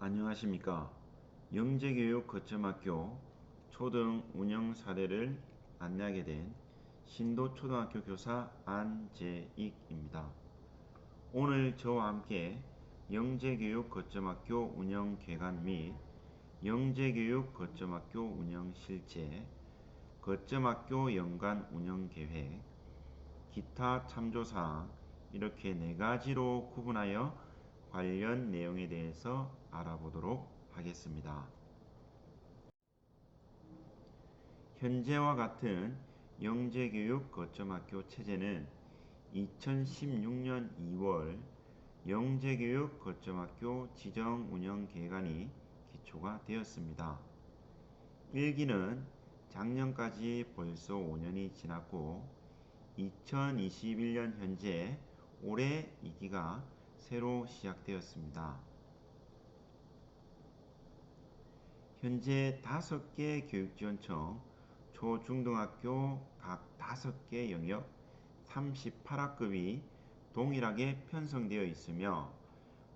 안녕하십니까. 영재교육 거점학교 초등 운영 사례를 안내하게 된 신도초등학교 교사 안재익입니다. 오늘 저와 함께 영재교육 거점학교 운영 계관 및 영재교육 거점학교 운영 실제, 거점학교 연간 운영 계획, 기타 참조사항 이렇게 네 가지로 구분하여 관련 내용에 대해서 알아보도록 하겠습니다. 현재와 같은 영재교육 거점학교 체제는 2016년 2월 영재교육 거점학교 지정운영계획안이 기초가 되었습니다. 1기는 작년까지 벌써 5년이 지났고 2021년 현재 올해 2기가 새로 시작되었습니다. 현재 5개 교육지원청 초중등학교 각 5개 영역 38학급이 동일하게 편성되어 있으며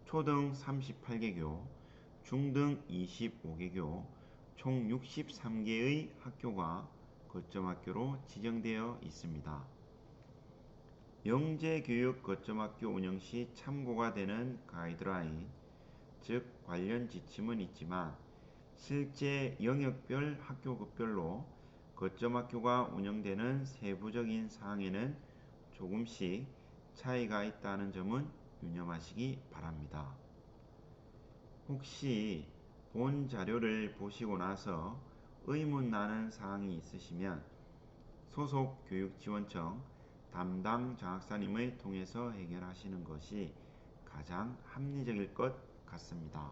초등 38개교, 중등 25개교, 총 63개의 학교가 거점학교로 지정되어 있습니다. 영재교육 거점학교 운영 시 참고가 되는 가이드라인, 즉 관련 지침은 있지만 실제 영역별 학교급별로 거점학교가 운영되는 세부적인 사항에는 조금씩 차이가 있다는 점은 유념하시기 바랍니다. 혹시 본 자료를 보시고 나서 의문 나는 사항이 있으시면 소속 교육지원청 담당 장학사님을 통해서 해결하시는 것이 가장 합리적일 것 같습니다.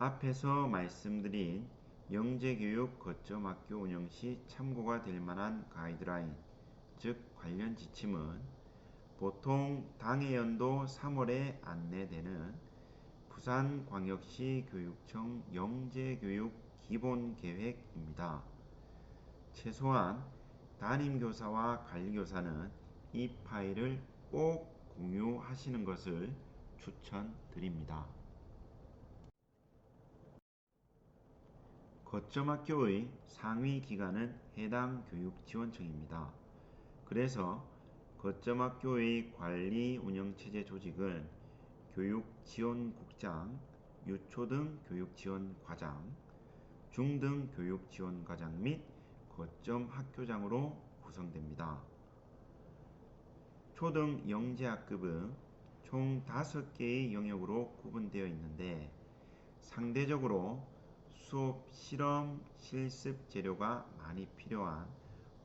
앞에서 말씀드린 영재교육 거점학교 운영 시 참고가 될 만한 가이드라인, 즉 관련 지침은 보통 당해연도 3월에 안내되는 부산광역시 교육청 영재교육 기본계획입니다. 최소한 담임교사와 관리교사는 이 파일을 꼭 공유하시는 것을 추천드립니다. 거점학교의 상위 기관은 해당 교육지원청입니다. 그래서 거점학교의 관리 운영체제 조직은 교육지원국장, 유초등 교육지원과장, 중등 교육지원과장 및 거점학교장으로 구성됩니다. 초등 영재학급은 총 5개의 영역으로 구분되어 있는데 상대적으로 수업, 실험, 실습 재료가 많이 필요한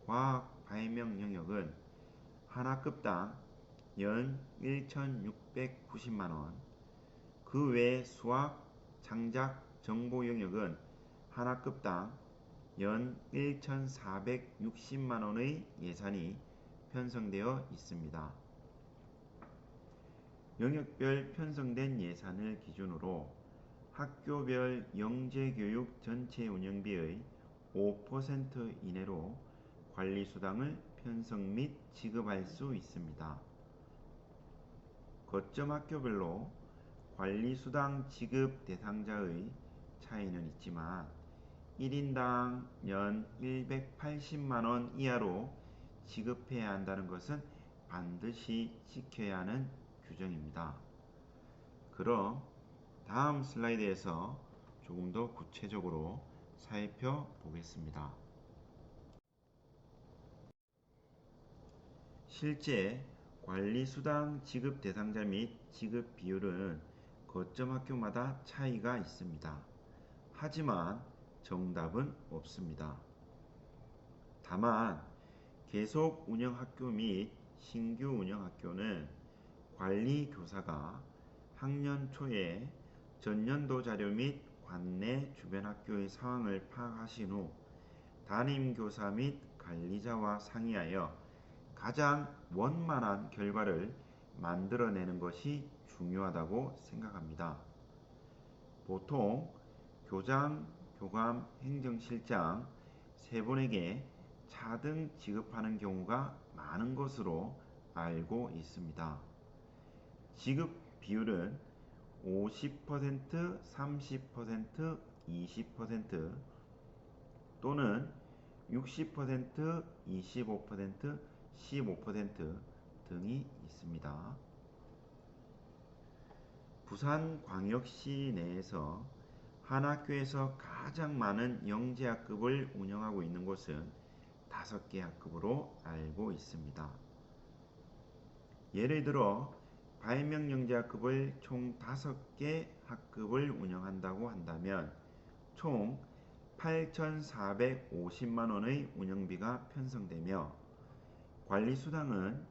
과학 발명 영역은 한 학급당 연 1,690만원, 그 외 수학, 창작, 정보 영역은 한 학급당 연 1,460만원의 예산이 편성되어 있습니다. 영역별 편성된 예산을 기준으로 학교별 영재교육 전체 운영비의 5% 이내로 관리수당을 편성 및 지급할 수 있습니다. 거점학교별로 관리수당 지급 대상자의 차이는 있지만 1인당 연 180만원 이하로 지급해야 한다는 것은 반드시 지켜야 하는 규정입니다. 그럼 다음 슬라이드에서 조금 더 구체적으로 살펴보겠습니다. 실제 관리수당 지급 대상자 및 지급 비율은 거점학교마다 차이가 있습니다. 하지만 정답은 없습니다. 다만 계속 운영학교 및 신규 운영학교는 관리교사가 학년 초에 전년도 자료 및 관내 주변 학교의 상황을 파악하신 후 담임교사 및 관리자와 상의하여 가장 원만한 결과를 만들어내는 것이 중요하다고 생각합니다. 보통 교장, 교감, 행정실장 세 분에게 차등 지급하는 경우가 많은 것으로 알고 있습니다. 지급 비율은 50%, 30%, 20% 또는 60%, 25%, 15% 등이 있습니다. 부산광역시 내에서 한 학교에서 가장 많은 영재학급을 운영하고 있는 곳은 5개 학급으로 알고 있습니다. 예를 들어 발명영재학급을 총 5개 학급을 운영한다고 한다면 총 8,450만원의 운영비가 편성되며 관리수당은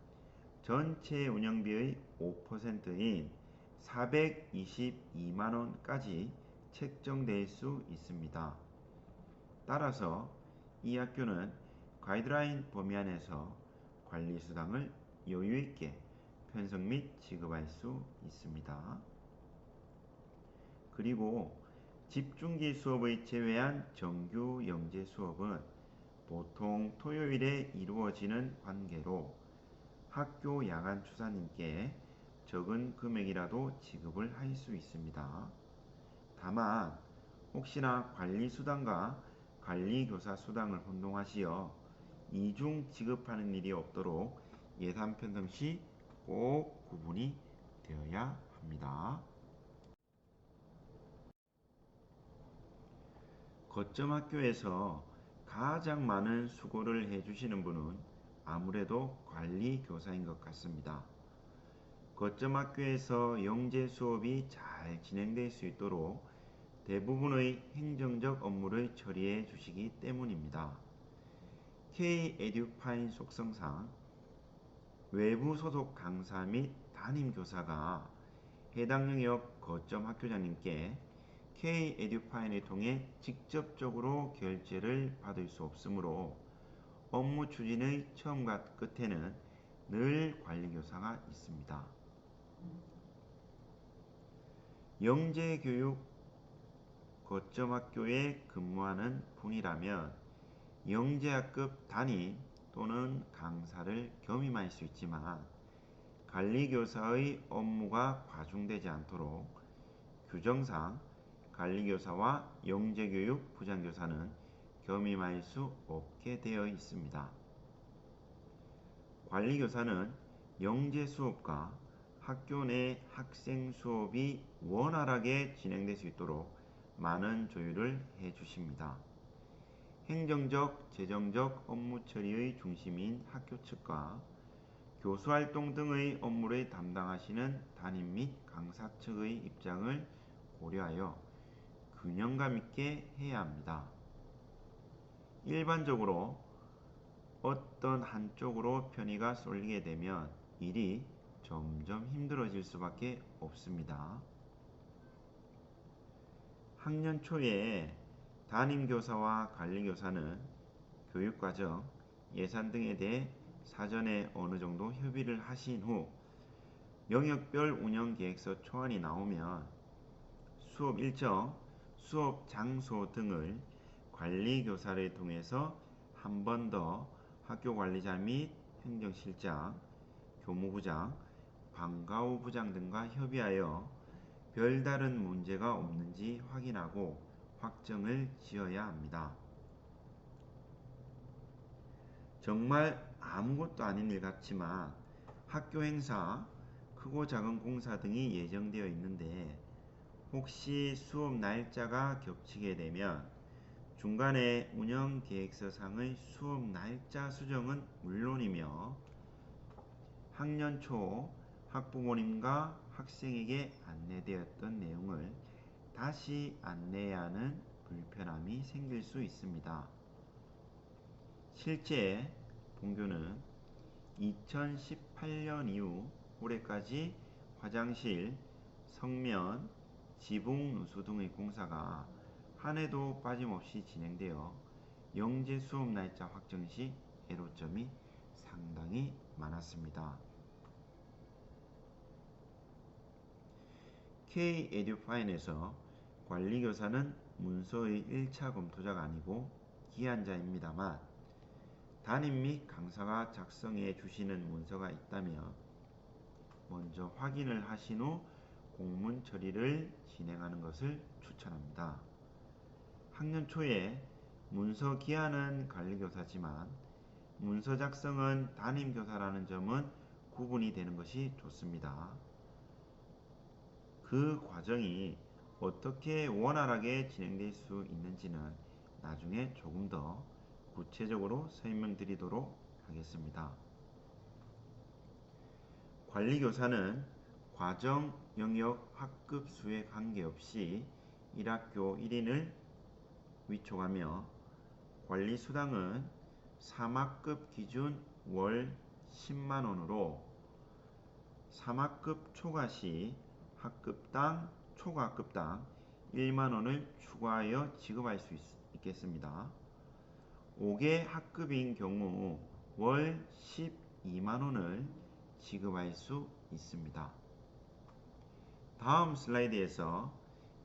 전체 운영비의 5%인 422만원까지 책정될 수 있습니다. 따라서 이 학교는 가이드라인 범위 안에서 관리수당을 여유있게 편성 및 지급할 수 있습니다. 그리고 집중기 수업의 제외한 정규 영재 수업은 보통 토요일에 이루어지는 관계로 학교 야간 추사님께 적은 금액이라도 지급을 할 수 있습니다. 다만 혹시나 관리수당과 관리교사 수당을 혼동하시어 이중 지급하는 일이 없도록 예산 편성 시 꼭 구분이 되어야 합니다. 거점 학교에서 가장 많은 수고를 해주시는 분은 아무래도 관리교사인 것 같습니다. 거점 학교에서 영재 수업이 잘 진행될 수 있도록 대부분의 행정적 업무를 처리해 주시기 때문입니다. K-에듀파인 속성상 외부 소속 강사 및 담임교사가 해당 영역 거점 학교장님께 K-에듀파인을 통해 직접적으로 결제를 받을 수 없으므로 업무 추진의 처음과 끝에는 늘 관리교사가 있습니다. 영재교육 거점 학교에 근무하는 분이라면 영재학급 담임 또는 강사를 겸임할 수 있지만 관리교사의 업무가 과중되지 않도록 규정상 관리교사와 영재교육 부장교사는 겸임할 수 없게 되어 있습니다. 관리교사는 영재 수업과 학교 내 학생 수업이 원활하게 진행될 수 있도록 많은 조율을 해 주십니다. 행정적, 재정적 업무 처리의 중심인 학교 측과 교수활동 등의 업무를 담당하시는 담임 및 강사 측의 입장을 고려하여 균형감 있게 해야 합니다. 일반적으로 어떤 한쪽으로 편의가 쏠리게 되면 일이 점점 힘들어질 수밖에 없습니다. 학년 초에 담임교사와 관리교사는 교육과정, 예산 등에 대해 사전에 어느 정도 협의를 하신 후 영역별 운영계획서 초안이 나오면 수업 일정, 수업 장소 등을 관리교사를 통해서 한 번 더 학교관리자 및 행정실장, 교무부장, 방과후 부장 등과 협의하여 별다른 문제가 없는지 확인하고 확정을 지어야 합니다. 정말 아무것도 아닌 일 같지만 학교 행사, 크고 작은 공사 등이 예정되어 있는데 혹시 수업 날짜가 겹치게 되면 중간에 운영계획서상의 수업 날짜 수정은 물론이며 학년 초 학부모님과 학생에게 안내되었던 내용을 다시 안내해야 하는 불편함이 생길 수 있습니다. 실제 본교는 2018년 이후 올해까지 화장실, 성면, 지붕 누수 등의 공사가 한 해도 빠짐없이 진행되어 영재 수업 날짜 확정 시 애로점이 상당히 많았습니다. K-에듀파인에서 관리교사는 문서의 1차 검토자가 아니고 기한자입니다만 담임 및 강사가 작성해 주시는 문서가 있다면 먼저 확인을 하신 후 공문 처리를 진행하는 것을 추천합니다. 학년 초에 문서 기한은 관리교사지만 문서 작성은 담임교사라는 점은 구분이 되는 것이 좋습니다. 그 과정이 어떻게 원활하게 진행될 수 있는지는 나중에 조금 더 구체적으로 설명드리도록 하겠습니다. 관리교사는 과정, 영역, 학급 수에 관계없이 1학교 1인을 위촉하며 관리수당은 3학급 기준 월 10만원으로 3학급 초과 시 학급당 초과 학급당 1만원을 추가하여 지급할 수 있겠습니다. 5개 학급인 경우 월 12만원을 지급할 수 있습니다. 다음 슬라이드에서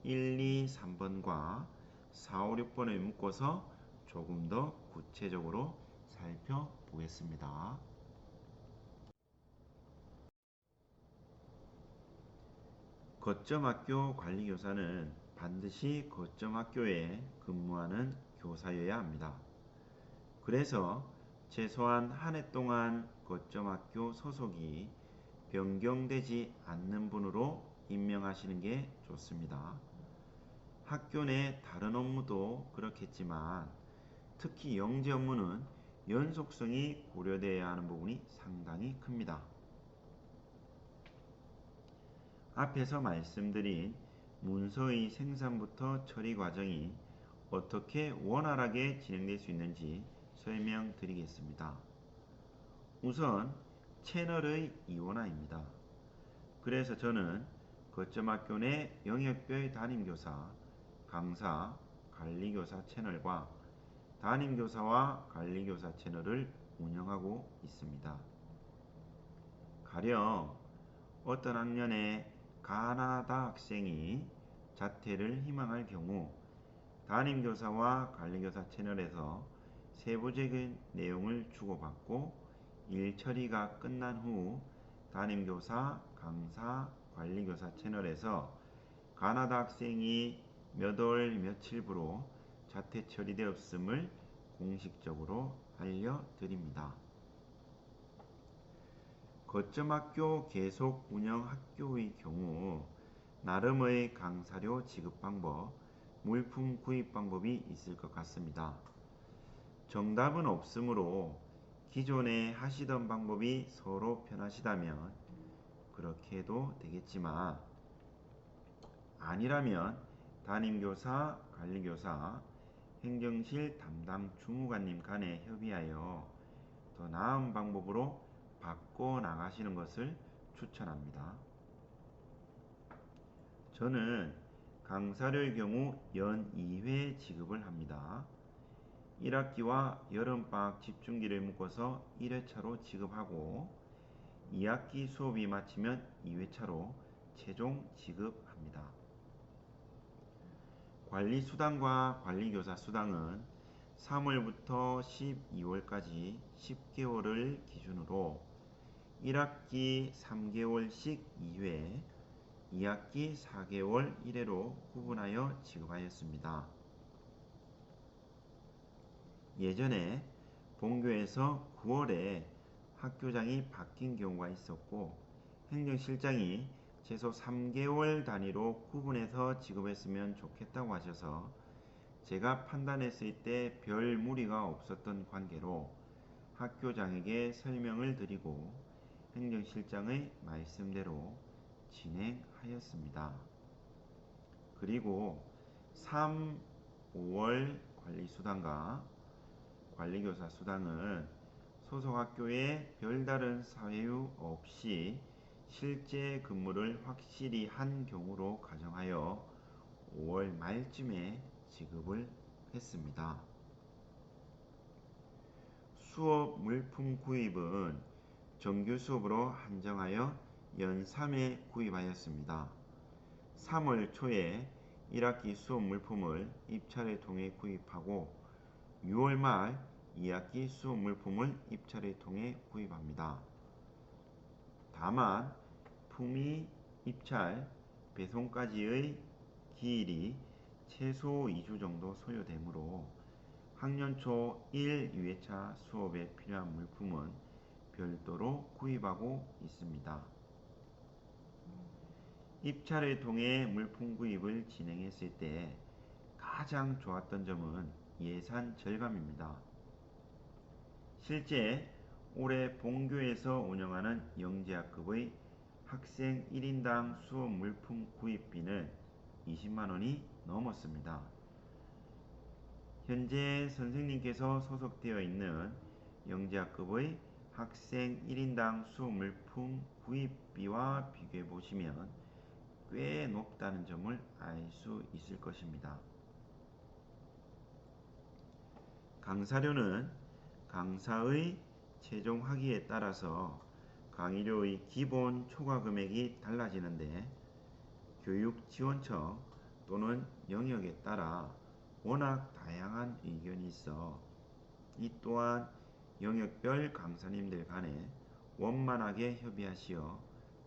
1, 2, 3번과 4, 5, 6번을 묶어서 조금 더 구체적으로 살펴보겠습니다. 거점학교 관리교사는 반드시 거점학교에 근무하는 교사여야 합니다. 그래서 최소한 한 해 동안 거점학교 소속이 변경되지 않는 분으로 임명하시는 게 좋습니다. 학교 내 다른 업무도 그렇겠지만 특히 영재 업무는 연속성이 고려되어야 하는 부분이 상당히 큽니다. 앞에서 말씀드린 문서의 생산부터 처리 과정이 어떻게 원활하게 진행될 수 있는지 설명드리겠습니다. 우선 채널의 이원화입니다. 그래서 저는 거점학교 내 영역별 담임교사, 강사, 관리교사 채널과 담임교사와 관리교사 채널을 운영하고 있습니다. 가령 어떤 학년에 가나다 학생이 자퇴를 희망할 경우 담임교사와 관리교사 채널에서 세부적인 내용을 주고받고 일 처리가 끝난 후 담임교사, 강사, 관리교사 채널에서 가나다 학생이 몇 월 며칠부로 자퇴 처리되었음을 공식적으로 알려드립니다. 거점학교 계속 운영 학교의 경우 나름의 강사료 지급 방법, 물품 구입 방법이 있을 것 같습니다. 정답은 없으므로 기존에 하시던 방법이 서로 편하시다면 그렇게 해도 되겠지만 아니라면 담임교사, 관리교사, 행정실 담당 주무관님 간에 협의하여 더 나은 방법으로 바꿔 나가시는 것을 추천합니다. 저는 강사료의 경우 연 2회 지급을 합니다. 1학기와 여름방학 집중기를 묶어서 1회차로 지급하고 2학기 수업이 마치면 2회차로 최종 지급합니다. 관리수당과 관리교사 수당은 3월부터 12월까지 10개월을 기준으로 1학기 3개월씩 2회, 2학기 4개월 1회로 구분하여 지급하였습니다. 예전에 본교에서 9월에 학교장이 바뀐 경우가 있었고 행정실장이 최소 3개월 단위로 구분해서 지급했으면 좋겠다고 하셔서 제가 판단했을 때 별 무리가 없었던 관계로 학교장에게 설명을 드리고 행정실장의 말씀대로 진행하였습니다. 그리고 3, 5월 관리수당과 관리교사 수당은 소속 학교에 별다른 사유 없이 실제 근무를 확실히 한 경우로 가정하여 5월 말쯤에 지급을 했습니다. 수업 물품 구입은 정규 수업으로 한정하여 연 3회 구입하였습니다. 3월 초에 1학기 수업 물품을 입찰을 통해 구입하고 6월 말 2학기 수업 물품을 입찰을 통해 구입합니다. 다만 품위, 입찰, 배송까지의 기일이 최소 2주 정도 소요되므로 학년 초 1, 2회차 수업에 필요한 물품은 별도로 구입하고 있습니다. 입찰을 통해 물품 구입을 진행했을 때 가장 좋았던 점은 예산 절감입니다. 실제 올해 본교에서 운영하는 영재학급의 학생 1인당 수업 물품 구입비는 20만원이 넘었습니다. 현재 선생님께서 소속되어 있는 영재학급의 학생 1인당 수업 물품 구입비와 비교해 보시면 꽤 높다는 점을 알 수 있을 것입니다. 강사료는 강사의 최종 학위에 따라서 강의료의 기본 초과 금액이 달라지는데 교육지원청 또는 영역에 따라 워낙 다양한 의견이 있어 이 또한 영역별 강사님들 간에 원만하게 협의하시어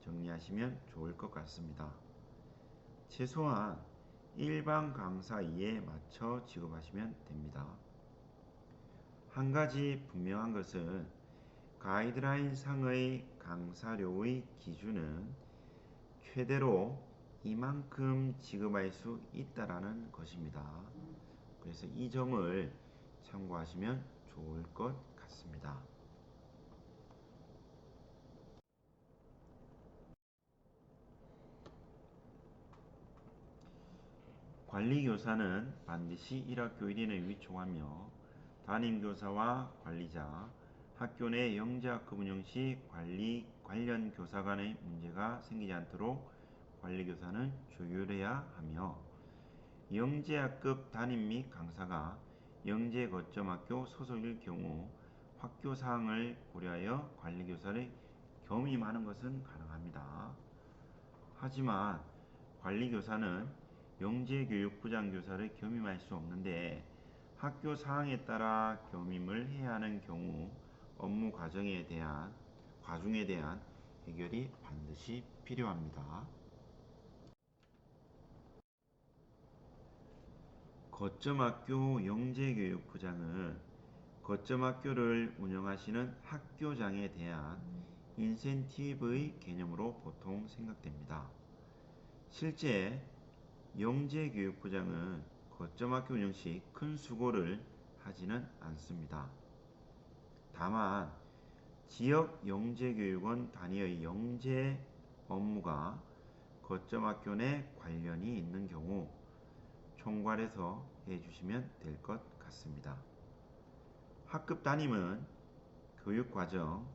정리하시면 좋을 것 같습니다. 최소한 일반 강사 이에 맞춰 지급하시면 됩니다. 한 가지 분명한 것은 가이드라인 상의 강사료의 기준은 최대로 이만큼 지급할 수 있다라는 것입니다. 그래서 이 점을 참고하시면 좋을 것 같습니다. 관리교사는 반드시 1학교 1인을 위촉하며 담임교사와 관리자, 학교 내 영재학급 운영 시 관련 교사 간의 문제가 생기지 않도록 관리교사는 조율해야 하며 영재학급 담임 및 강사가 영재 거점학교 소속일 경우 학교 사항을 고려하여 관리교사를 겸임하는 것은 가능합니다. 하지만 관리교사는 영재교육부장 교사를 겸임할 수 없는데 학교 사항에 따라 겸임을 해야 하는 경우 업무 과중에 대한 해결이 반드시 필요합니다. 거점학교 영재교육부장은 거점학교를 운영하시는 학교장에 대한 인센티브의 개념으로 보통 생각됩니다. 실제 영재교육부장은 거점학교 운영 시 큰 수고를 하지는 않습니다. 다만 지역 영재교육원 단위의 영재 업무가 거점학교 내 관련이 있는 경우 총괄해서 해주시면 될 것 같습니다. 학급 담임은 교육과정,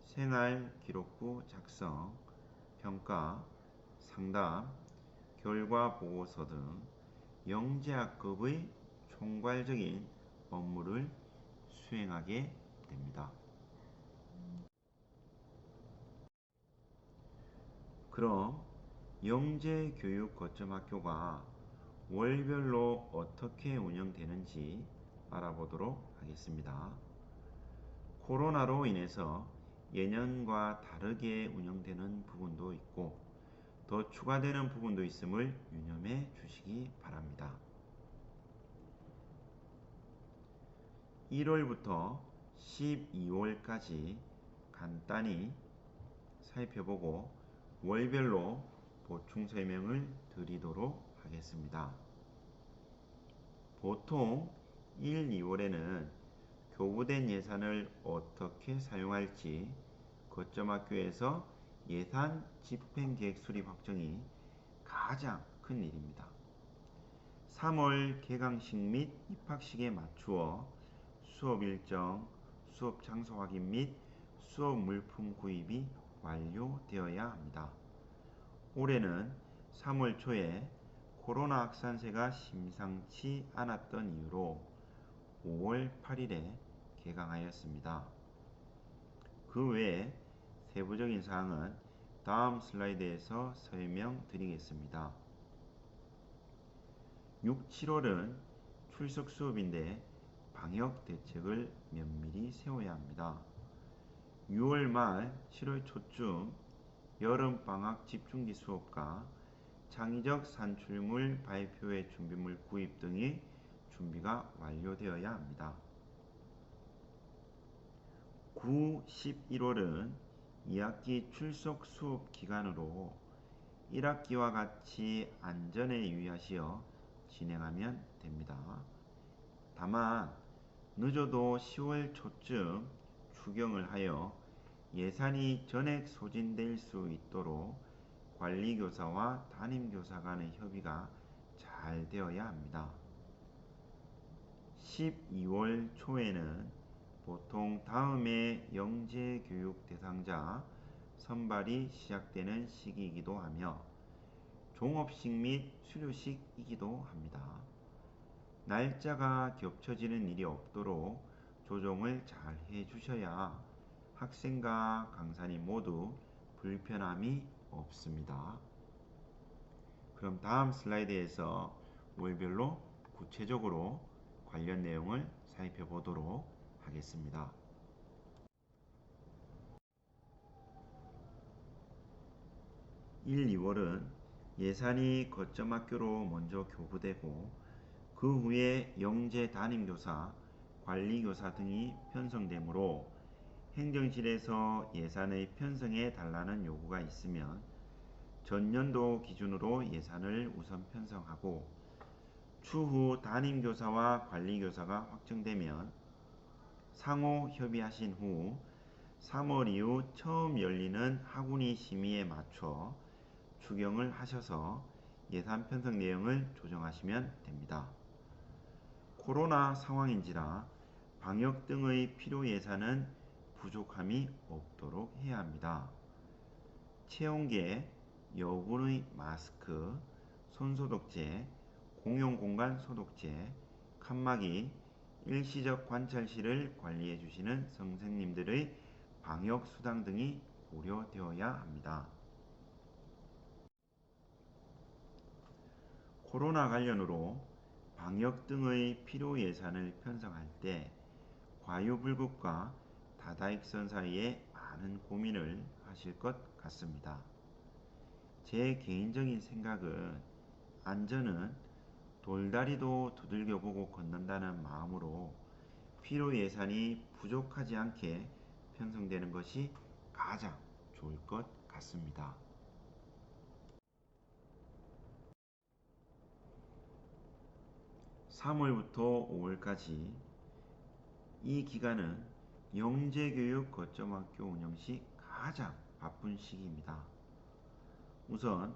생활기록부 작성, 평가, 상담, 결과보고서 등 영재학급의 총괄적인 업무를 수행하게 됩니다. 그럼 영재교육거점학교가 월별로 어떻게 운영되는지 알아보도록 하겠습니다. 코로나로 인해서 예년과 다르게 운영되는 부분도 있고 더 추가되는 부분도 있음을 유념해 주시기 바랍니다. 1월부터 12월까지 간단히 살펴보고 월별로 보충 설명을 드리도록 하겠습니다. 보통 1, 2월에는 교부된 예산을 어떻게 사용할지 거점학교에서 예산 집행계획 수립 확정이 가장 큰 일입니다. 3월 개강식 및 입학식에 맞추어 수업 일정, 수업 장소 확인 및 수업 물품 구입이 완료되어야 합니다. 올해는 3월 초에 코로나 확산세가 심상치 않았던 이유로 5월 8일에 개강하였습니다. 그 외에 세부적인 사항은 다음 슬라이드에서 설명드리겠습니다. 6, 7월은 출석 수업인데 방역 대책을 면밀히 세워야 합니다. 6월 말 7월 초쯤 여름방학 집중기 수업과 창의적 산출물 발표회 준비물 구입 등의 준비가 완료되어야 합니다. 9, 11월은 2학기 출석 수업 기간으로 1학기와 같이 안전에 유의하시어 진행하면 됩니다. 다만 늦어도 10월 초쯤 추경을 하여 예산이 전액 소진될 수 있도록 관리교사와 담임교사 간의 협의가 잘 되어야 합니다. 12월 초에는 보통 다음해 영재교육 대상자 선발이 시작되는 시기이기도 하며 종업식 및 수료식이기도 합니다. 날짜가 겹쳐지는 일이 없도록 조정을 잘 해주셔야 학생과 강사님 모두 불편함이 없습니다. 그럼 다음 슬라이드에서 월별로 구체적으로 관련 내용을 살펴보도록 하겠습니다. 1, 2월은 예산이 거점 학교로 먼저 교부되고 그 후에 영재 담임교사, 관리교사 등이 편성되므로 행정실에서 예산의 편성해 달라는 요구가 있으면 전년도 기준으로 예산을 우선 편성하고 추후 담임교사와 관리교사가 확정되면 상호 협의하신 후 3월 이후 처음 열리는 학운위 심의에 맞춰 추경을 하셔서 예산 편성 내용을 조정하시면 됩니다. 코로나 상황인지라 방역 등의 필요 예산은 부족함이 없도록 해야 합니다. 체온계, 여분의 마스크, 손소독제, 공용공간 소독제, 칸막이, 일시적 관찰실을 관리해 주시는 선생님들의 방역 수당 등이 고려되어야 합니다. 코로나 관련으로 방역 등의 필요 예산을 편성할 때 과유불급과 다다익선 사이에 많은 고민을 하실 것 같습니다. 제 개인적인 생각은 안전은 돌다리도 두들겨 보고 걷는다는 마음으로 필요 예산이 부족하지 않게 편성되는 것이 가장 좋을 것 같습니다. 3월부터 5월까지 이 기간은 영재교육 거점학교 운영 시 가장 바쁜 시기입니다. 우선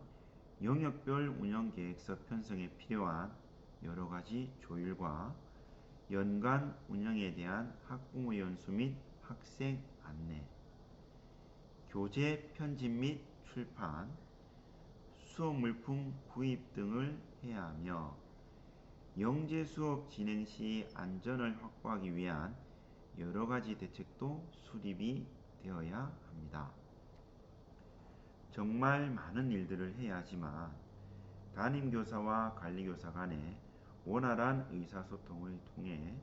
영역별 운영계획서 편성에 필요한 여러가지 조율과 연간 운영에 대한 학부모 연수 및 학생 안내, 교재 편집 및 출판, 수업 물품 구입 등을 해야 하며 영재 수업 진행 시 안전을 확보하기 위한 여러가지 대책도 수립이 되어야 합니다. 정말 많은 일들을 해야 하지만 담임교사와 관리교사 간의 원활한 의사소통을 통해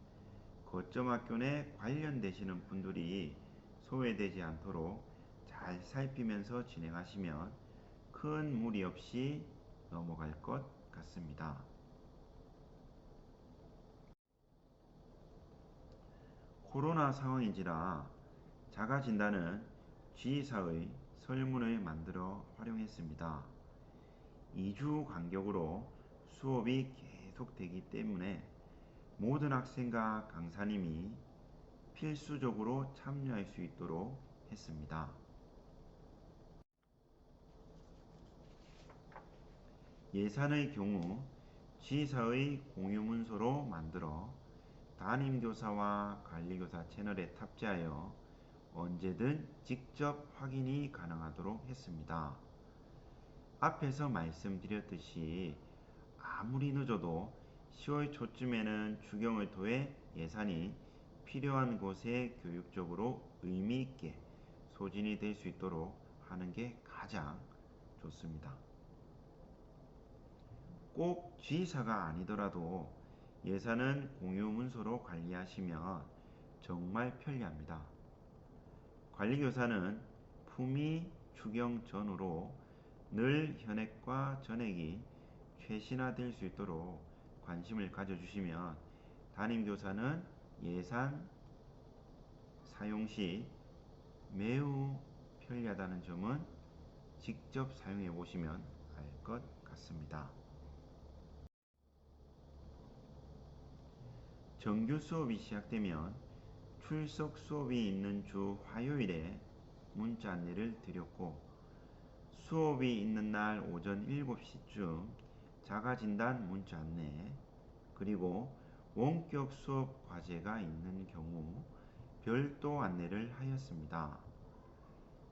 거점학교 내 관련되시는 분들이 소외되지 않도록 잘 살피면서 진행하시면 큰 무리 없이 넘어갈 것 같습니다. 코로나 상황인지라 자가진단은 지휘사의 설문을 만들어 활용했습니다. 2주 간격으로 수업이 계속되기 때문에 모든 학생과 강사님이 필수적으로 참여할 수 있도록 했습니다. 예산의 경우 지휘사의 공유문서로 만들어 담임교사와 관리교사 채널에 탑재하여 언제든 직접 확인이 가능하도록 했습니다. 앞에서 말씀드렸듯이 아무리 늦어도 10월 초쯤에는 추경을 통해 예산이 필요한 곳에 교육적으로 의미있게 소진이 될 수 있도록 하는 게 가장 좋습니다. 꼭 지휘사가 아니더라도 예산은 공유 문서로 관리하시면 정말 편리합니다. 관리교사는 품위 추경 전후로 늘 현액과 전액이 최신화될 수 있도록 관심을 가져주시면 담임교사는 예산 사용 시 매우 편리하다는 점은 직접 사용해 보시면 알 것 같습니다. 정규 수업이 시작되면 출석 수업이 있는 주 화요일에 문자 안내를 드렸고, 수업이 있는 날 오전 7시쯤 자가진단 문자 안내, 그리고 원격 수업 과제가 있는 경우 별도 안내를 하였습니다.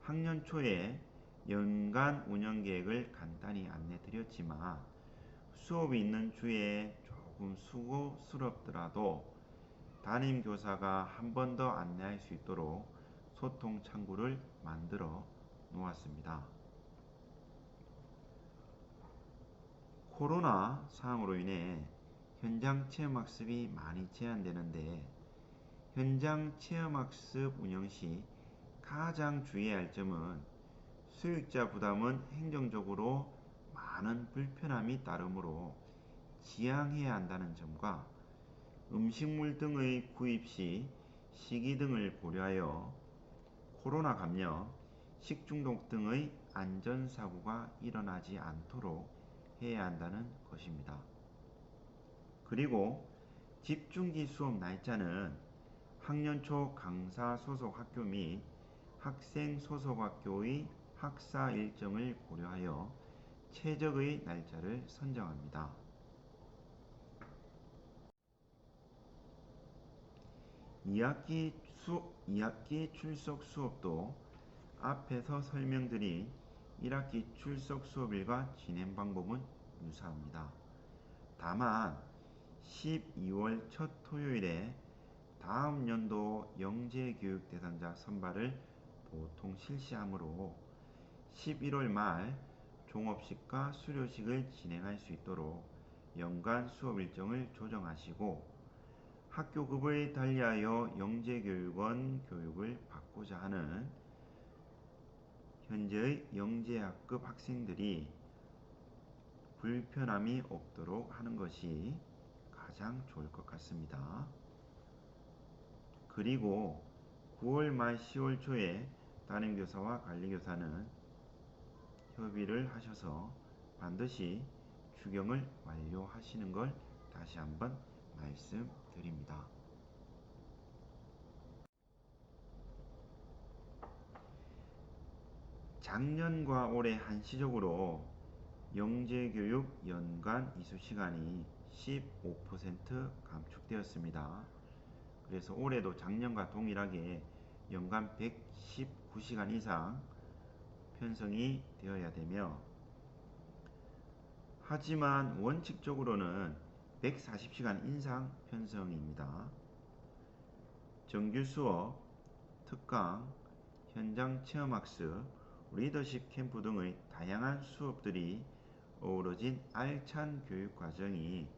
학년 초에 연간 운영 계획을 간단히 안내 드렸지만 수업이 있는 주에 조금 수고스럽더라도 담임교사가 한 번 더 안내할 수 있도록 소통 창구를 만들어 놓았습니다. 코로나 상황으로 인해 현장 체험학습이 많이 제한되는데, 현장 체험학습 운영 시 가장 주의해야 할 점은 수익자 부담은 행정적으로 많은 불편함이 따르므로 지양해야 한다는 점과 음식물 등의 구입 시 시기 등을 고려하여 코로나 감염, 식중독 등의 안전사고가 일어나지 않도록 해야 한다는 것입니다. 그리고 집중기 수업 날짜는 학년 초 강사 소속 학교 및 학생 소속 학교의 학사 일정을 고려하여 최적의 날짜를 선정합니다. 2학기 출석 수업도 앞에서 설명드린 1학기 출석 수업일과 진행 방법은 유사합니다. 다만 12월 첫 토요일에 다음 연도 영재교육 대상자 선발을 보통 실시하므로 11월 말 종업식과 수료식을 진행할 수 있도록 연간 수업 일정을 조정하시고, 학교급을 달리하여 영재교육원 교육을 받고자 하는 현재의 영재학급 학생들이 불편함이 없도록 하는 것이 가장 좋을 것 같습니다. 그리고 9월 말 10월 초에 담임교사와 관리교사는 협의를 하셔서 반드시 추경을 완료하시는 걸 다시 한번 말씀드립니다. 작년과 올해 한시적으로 영재교육 연간 이수시간이 15% 감축되었습니다. 그래서 올해도 작년과 동일하게 연간 119시간 이상 편성이 되어야 되며, 하지만 원칙적으로는 140시간 이상 편성입니다. 정규 수업, 특강, 현장 체험학습, 리더십 캠프 등의 다양한 수업들이 어우러진 알찬 교육 과정이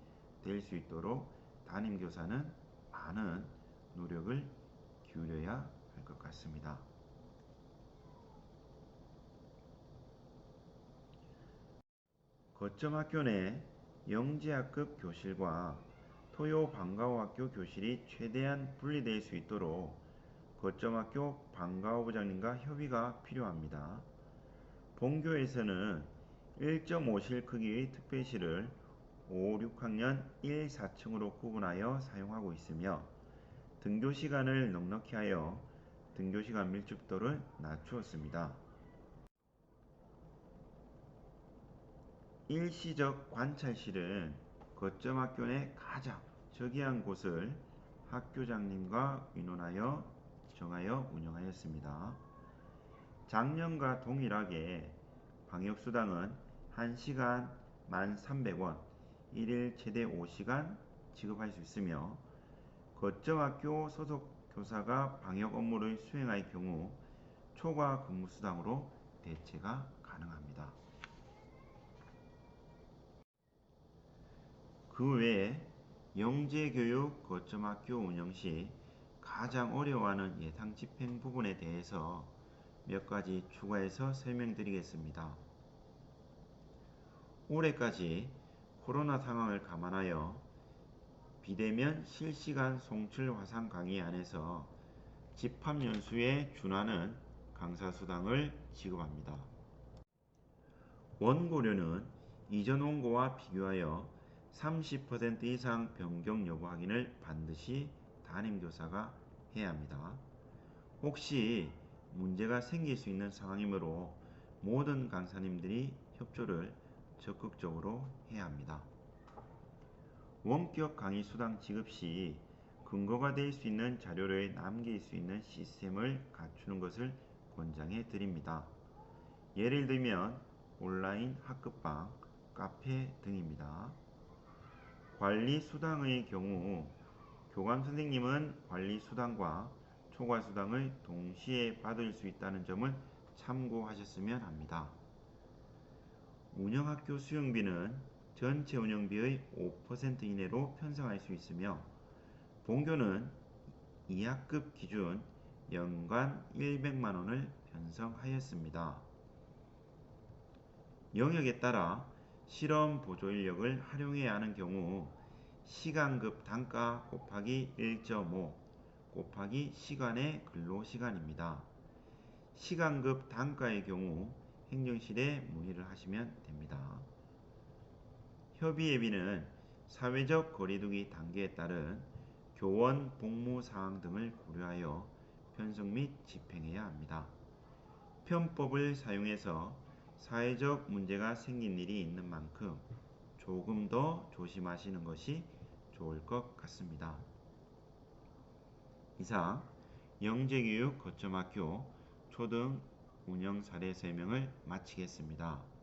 될 수 있도록 담임교사는 많은 노력을 기울여야 할 것 같습니다. 거점학교 내 영재학급 교실과 토요 방과후학교 교실이 최대한 분리될 수 있도록 거점학교 방과후 부장님과 협의가 필요합니다. 본교에서는 1.5실 크기의 특별실을 5, 6학년 1, 4층으로 구분하여 사용하고 있으며, 등교시간을 넉넉히 하여 등교시간 밀집도를 낮추었습니다. 일시적 관찰실은 거점학교 내 가장 저기한 곳을 학교장님과 의논하여 정하여 운영하였습니다. 작년과 동일하게 방역수당은 1시간 1,300원, 1일 최대 5시간 지급할 수 있으며, 거점학교 소속 교사가 방역 업무를 수행할 경우 초과 근무수당으로 대체가 가능합니다. 그 외에 영재교육 거점학교 운영 시 가장 어려워하는 예상 집행 부분에 대해서 몇 가지 추가해서 설명드리겠습니다. 올해까지 코로나 상황을 감안하여 비대면 실시간 송출 화상 강의 안에서 집합연수에 준하는 강사수당을 지급합니다. 원고료는 이전 원고와 비교하여 30% 이상 변경 여부 확인을 반드시 담임교사가 해야 합니다. 혹시 문제가 생길 수 있는 상황이므로 모든 강사님들이 협조를 적극적으로 해야 합니다. 원격 강의 수당 지급 시 근거가 될 수 있는 자료를 남길 수 있는 시스템을 갖추는 것을 권장해 드립니다. 예를 들면 온라인 학급방, 카페 등입니다. 관리 수당의 경우 교감 선생님은 관리 수당과 초과 수당을 동시에 받을 수 있다는 점을 참고하셨으면 합니다. 운영학교 수용비는 전체 운영비의 5% 이내로 편성할 수 있으며 본교는 2학급 기준 연간 100만 원을 편성하였습니다. 영역에 따라 실험 보조 인력을 활용해야 하는 경우 시간급 단가 곱하기 1.5 곱하기 시간의 근로시간입니다. 시간급 단가의 경우 행정실에 문의를 하시면 됩니다. 협의예비는 사회적 거리두기 단계에 따른 교원 복무 사항 등을 고려하여 편성 및 집행해야 합니다. 편법을 사용해서 사회적 문제가 생긴 일이 있는 만큼 조금 더 조심하시는 것이 좋을 것 같습니다. 이상 영재교육 거점학교 초등 운영 사례 설명을 마치겠습니다.